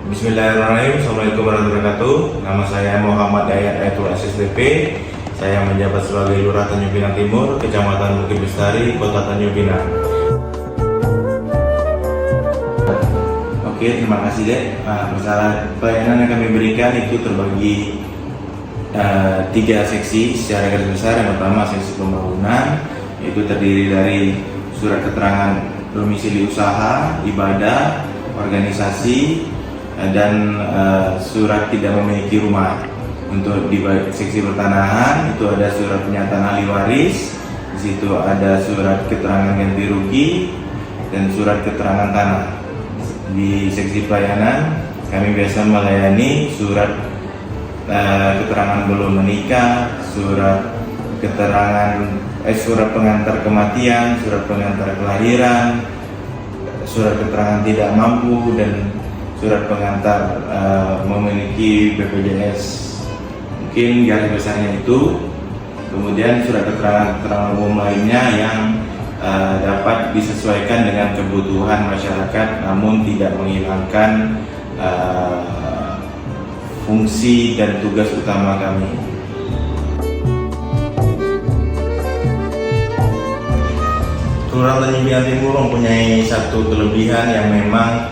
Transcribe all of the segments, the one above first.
Bismillahirrahmanirrahim. Assalamualaikum warahmatullahi wabarakatuh. Nama saya Muhammad Ayatul SSDP. Saya menjabat sebagai Lurah Tanjung Pinang Timur, Kecamatan Bukit Bestari, Kota Tanjung Pinang. Oke, terima kasih Dek. Masalah pelayanan yang kami berikan itu terbagi 3 seksi secara garis besar. Yang pertama seksi pembangunan, itu terdiri dari surat keterangan domisili usaha, ibadah, organisasi, dan surat tidak memiliki rumah. Untuk di seksi pertanahan itu ada surat pernyataan ahli waris, di situ ada surat keterangan ganti rugi dan surat keterangan tanah. Di seksi pelayanan kami biasa melayani surat keterangan belum menikah, surat pengantar kematian, surat pengantar kelahiran, surat keterangan tidak mampu, dan surat pengantar memiliki BPJS. Mungkin garis besarnya itu. Kemudian surat keterangan umum lainnya yang dapat disesuaikan dengan kebutuhan masyarakat namun tidak menghilangkan fungsi dan tugas utama kami. Kelurahan Tanjung Pinang Timur mempunyai satu kelebihan yang memang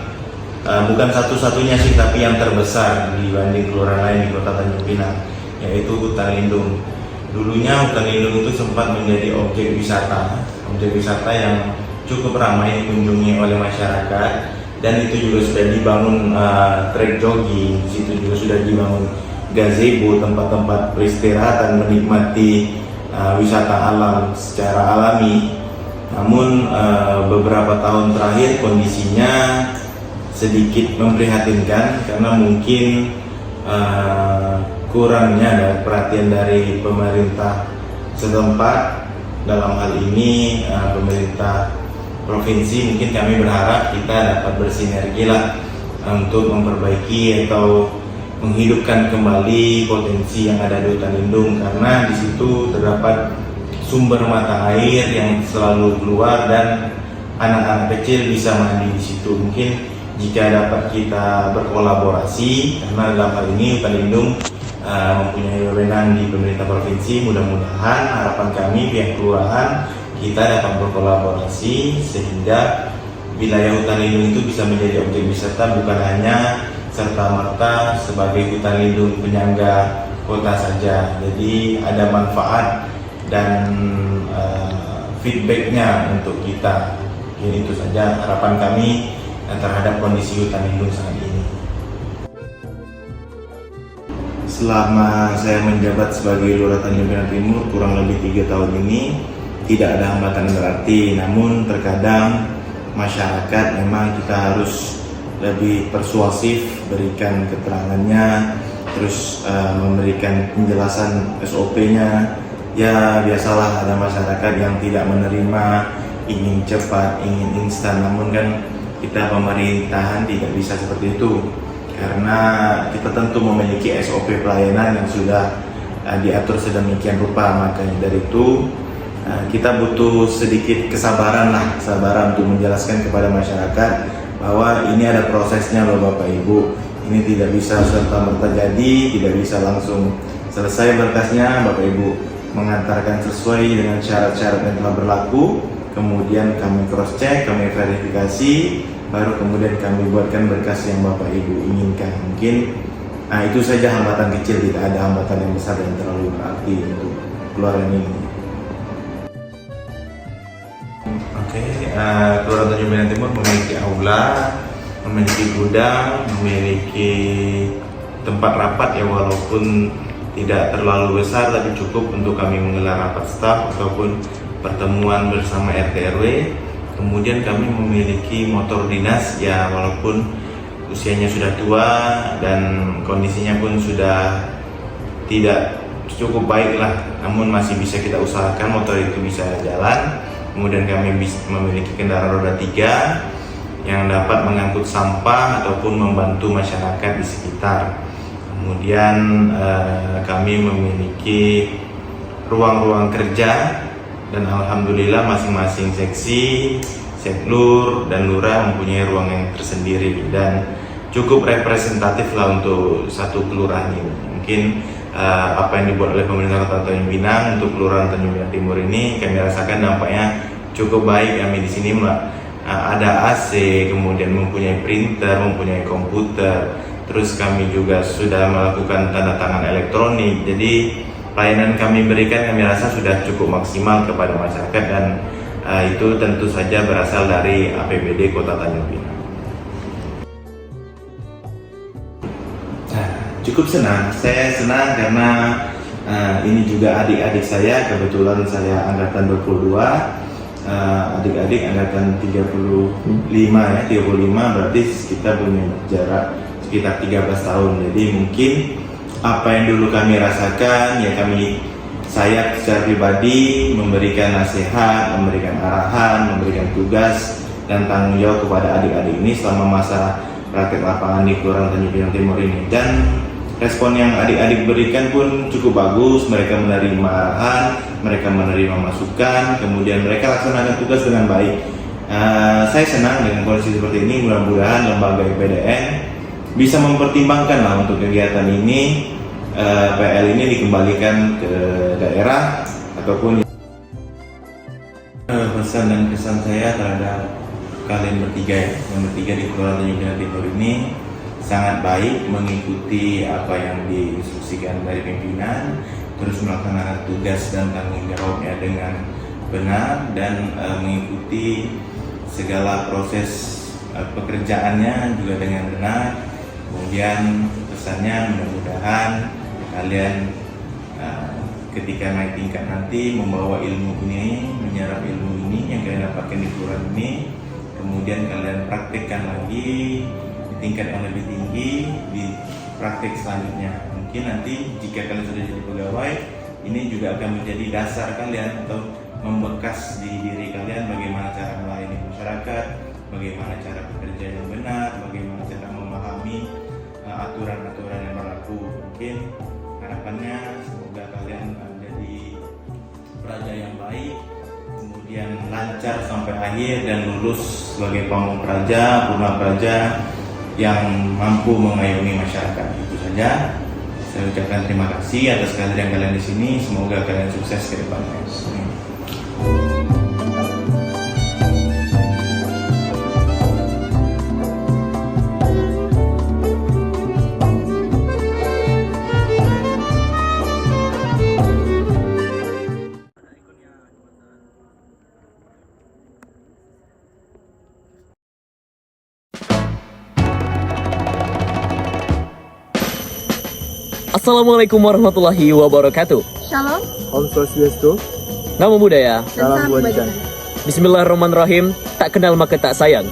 bukan satu-satunya sih, tapi yang terbesar dibanding kelurahan lain di Kota Tanjung Pinang, yaitu hutan lindung. Dulunya hutan lindung itu sempat menjadi objek wisata yang cukup ramai dikunjungi oleh masyarakat, dan itu juga sudah dibangun trek jogging. Di situ juga sudah dibangun gazebo, tempat-tempat peristirahatan menikmati wisata alam secara alami. Namun beberapa tahun terakhir kondisinya sedikit memprihatinkan karena mungkin kurangnya perhatian dari pemerintah setempat. Dalam hal ini pemerintah provinsi, mungkin kami berharap kita dapat bersinergi lah untuk memperbaiki atau menghidupkan kembali potensi yang ada di hutan lindung, karena di situ terdapat sumber mata air yang selalu keluar dan anak-anak kecil bisa mandi di situ. Mungkin jika dapat kita berkolaborasi, karena dalam hal ini hutan lindung mempunyai wewenang di pemerintah provinsi, mudah-mudahan harapan kami pihak kelurahan kita dapat berkolaborasi sehingga wilayah hutan lindung itu bisa menjadi objek wisata, bukan hanya serta-merta sebagai hutan lindung penyangga kota saja. Jadi ada manfaat dan feedbacknya untuk kita. Jadi itu saja harapan kami terhadap kondisi hutan lindung saat ini. Selama saya menjabat sebagai Lurah Tanjung Pinang Timur kurang lebih 3 tahun ini, tidak ada hambatan berarti. Namun terkadang masyarakat memang kita harus lebih persuasif berikan keterangannya, terus memberikan penjelasan SOP-nya. Ya biasalah ada masyarakat yang tidak menerima, ingin cepat, ingin instan. Namun kan kita pemerintahan tidak bisa seperti itu, karena kita tentu memiliki SOP pelayanan yang sudah diatur sedemikian rupa. Makanya dari itu kita butuh sedikit kesabaran untuk menjelaskan kepada masyarakat bahwa ini ada prosesnya loh Bapak Ibu. Ini tidak bisa serta-merta jadi, tidak bisa langsung selesai berkasnya. Bapak Ibu mengantarkan sesuai dengan syarat-syarat yang telah berlaku, kemudian kami cross check, kami verifikasi, baru kemudian kami buatkan berkas yang Bapak Ibu inginkan. Mungkin itu saja hambatan kecil, tidak ada hambatan yang besar yang terlalu berarti untuk keluaran ini. Kelurahan Tanjung Pinang Timur memiliki aula, memiliki gudang, memiliki tempat rapat ya, walaupun tidak terlalu besar tapi cukup untuk kami menggelar rapat staf ataupun pertemuan bersama RT RW. Kemudian kami memiliki motor dinas ya, walaupun usianya sudah tua dan kondisinya pun sudah tidak cukup baik lah, namun masih bisa kita usahakan motor itu bisa jalan. Kemudian kami memiliki kendaraan roda 3 yang dapat mengangkut sampah ataupun membantu masyarakat di sekitar. Kemudian kami memiliki ruang-ruang kerja, dan alhamdulillah masing-masing seksi, setlur, dan lurah mempunyai ruang yang tersendiri dan cukup representatif lah untuk satu kelurahan ini. Mungkin apa yang dibuat oleh pemerintah Kota Tanjung Pinang untuk Kelurahan Tanjung Pinang Timur ini kami rasakan dampaknya cukup baik. Kami di sini ada AC, kemudian mempunyai printer, mempunyai komputer, terus kami juga sudah melakukan tanda tangan elektronik. Jadi pelayanan kami berikan kami rasa sudah cukup maksimal kepada masyarakat, dan itu tentu saja berasal dari APBD Kota Tanjung Pinang. Cukup senang, saya senang karena ini juga adik-adik saya, kebetulan saya angkatan 22, adik-adik angkatan 35 ya, 35 berarti kita punya jarak sekitar 13 tahun. Jadi mungkin apa yang dulu kami rasakan ya, saya secara pribadi memberikan nasihat, memberikan arahan, memberikan tugas dan tanggung jawab kepada adik-adik ini selama masa praktek lapangan di Kelurahan Tanjung Pinang Timur ini, dan respon yang adik-adik berikan pun cukup bagus. Mereka menerima arahan, mereka menerima masukan, kemudian mereka laksanakan tugas dengan baik. Saya senang dengan kondisi seperti ini. Mudah-mudahan lembaga IPDN bisa mempertimbangkan lah untuk kegiatan ini, PL ini dikembalikan ke daerah ataupun pesan dan kesan saya terhadap kalian bertiga yang bertiga di Kelurahan Tanjung Pinang Timur ini sangat baik, mengikuti apa yang diinstruksikan dari pimpinan, terus melaksanakan tugas dan tanggung jawabnya dengan benar, dan mengikuti segala proses pekerjaannya juga dengan benar. Kemudian pesannya, mudah-mudahan kalian ketika naik tingkat nanti membawa ilmu ini, menyerap ilmu ini yang kalian dapatkan di kelurahan ini, kemudian kalian praktekkan lagi tingkat yang lebih tinggi di praktik selanjutnya. Mungkin nanti jika kalian sudah jadi pegawai, ini juga akan menjadi dasar kalian atau membekas di diri kalian bagaimana cara melayani masyarakat, bagaimana cara bekerja yang benar, bagaimana cara memahami aturan-aturan yang berlaku. Mungkin harapannya semoga kalian menjadi praja yang baik, kemudian lancar sampai akhir dan lulus sebagai pamong praja, purna praja yang mampu mengayomi masyarakat. Itu saja. Saya ucapkan terima kasih atas kehadiran kalian di sini. Semoga kalian sukses ke depannya. Assalamualaikum warahmatullahi wabarakatuh. Shalom. Om Swastiastu. Namo Buddhaya. Salam kebajikan. Bismillahirrahmanirrahim. Tak kenal maka tak sayang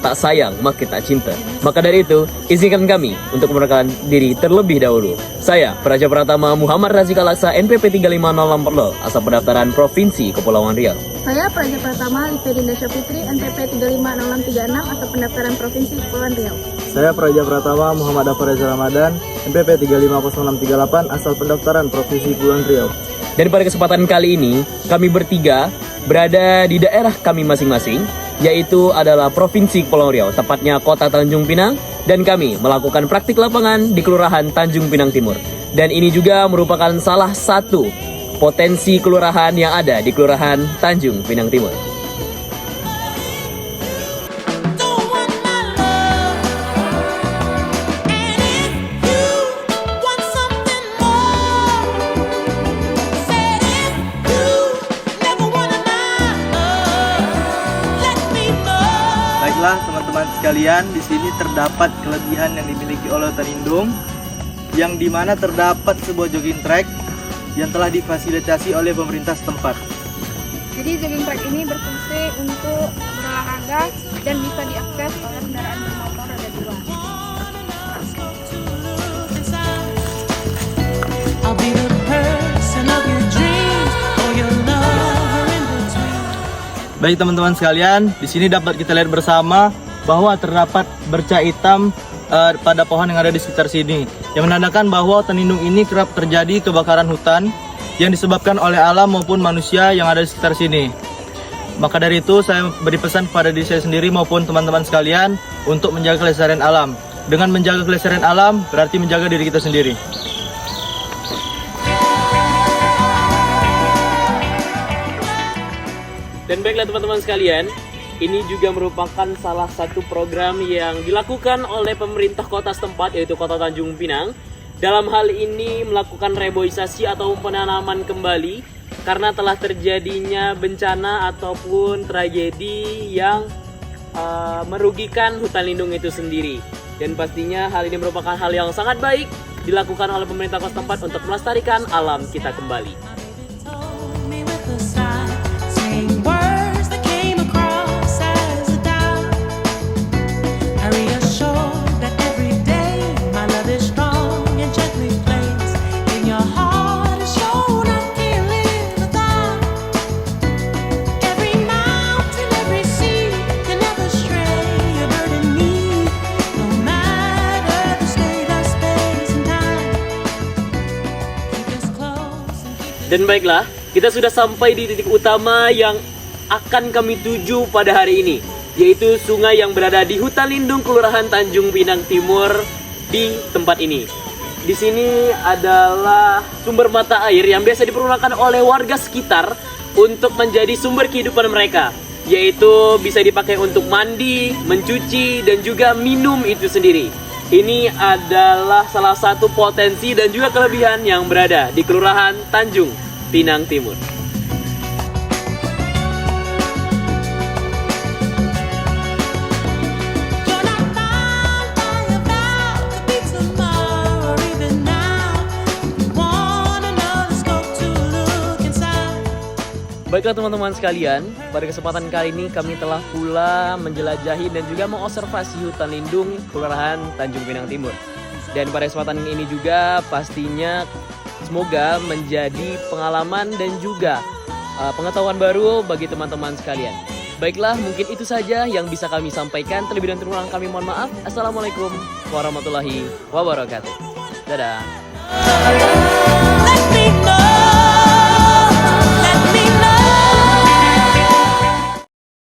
maka tak cinta. Maka dari itu, izinkan kami untuk memperkenalkan diri terlebih dahulu. Saya, Praja Pratama Muhammad Razik Al-Aqsa, NPP 35064 asal pendaftaran Provinsi Kepulauan Riau. Saya Praja Pratama Lipedinda Syafitri, NPP 35636 asal pendaftaran Provinsi Kepulauan Riau. Saya Praja Pratama Muhammad Afar Reza Ramadan, NPP 350638 asal pendaftaran Provinsi Kepulauan Riau. Dan pada kesempatan kali ini, kami bertiga berada di daerah kami masing-masing, yaitu adalah Provinsi Kepulauan Riau, tepatnya Kota Tanjung Pinang, dan kami melakukan praktik lapangan di Kelurahan Tanjung Pinang Timur. Dan ini juga merupakan salah satu potensi kelurahan yang ada di Kelurahan Tanjung Pinang Timur. Baiklah teman-teman sekalian, di sini terdapat kelebihan yang dimiliki oleh Tanindung, yang dimana terdapat sebuah jogging track yang telah difasilitasi oleh pemerintah setempat. Jadi jogging track ini berfungsi untuk berolahraga dan bisa diakses oleh kendaraan bermotor roda 2. I'll be the person Baik teman-teman sekalian, di sini dapat kita lihat bersama bahwa terdapat bercak hitam pada pohon yang ada di sekitar sini, yang menandakan bahwa hutan lindung ini kerap terjadi kebakaran hutan yang disebabkan oleh alam maupun manusia yang ada di sekitar sini. Maka dari itu saya beri pesan kepada diri saya sendiri maupun teman-teman sekalian untuk menjaga kelestarian alam. Dengan menjaga kelestarian alam berarti menjaga diri kita sendiri. Dan baiklah teman-teman sekalian, ini juga merupakan salah satu program yang dilakukan oleh pemerintah kota setempat, yaitu Kota Tanjung Pinang. Dalam hal ini melakukan reboisasi atau penanaman kembali karena telah terjadinya bencana ataupun tragedi yang merugikan hutan lindung itu sendiri. Dan pastinya hal ini merupakan hal yang sangat baik dilakukan oleh pemerintah kota setempat untuk melestarikan alam kita kembali. Dan baiklah, kita sudah sampai di titik utama yang akan kami tuju pada hari ini, yaitu sungai yang berada di hutan lindung Kelurahan Tanjung Pinang Timur di tempat ini. Di sini adalah sumber mata air yang biasa dipergunakan oleh warga sekitar untuk menjadi sumber kehidupan mereka, yaitu bisa dipakai untuk mandi, mencuci, dan juga minum itu sendiri. Ini adalah salah satu potensi dan juga kelebihan yang berada di Kelurahan Tanjung Pinang Timur. Baiklah teman-teman sekalian, pada kesempatan kali ini kami telah pula menjelajahi dan juga mengobservasi hutan lindung Kelurahan Tanjung Pinang Timur. Dan pada kesempatan ini juga pastinya semoga menjadi pengalaman dan juga pengetahuan baru bagi teman-teman sekalian. Baiklah, mungkin itu saja yang bisa kami sampaikan. Terlebih dan terkurang kami mohon maaf. Assalamualaikum warahmatullahi wabarakatuh. Dadah.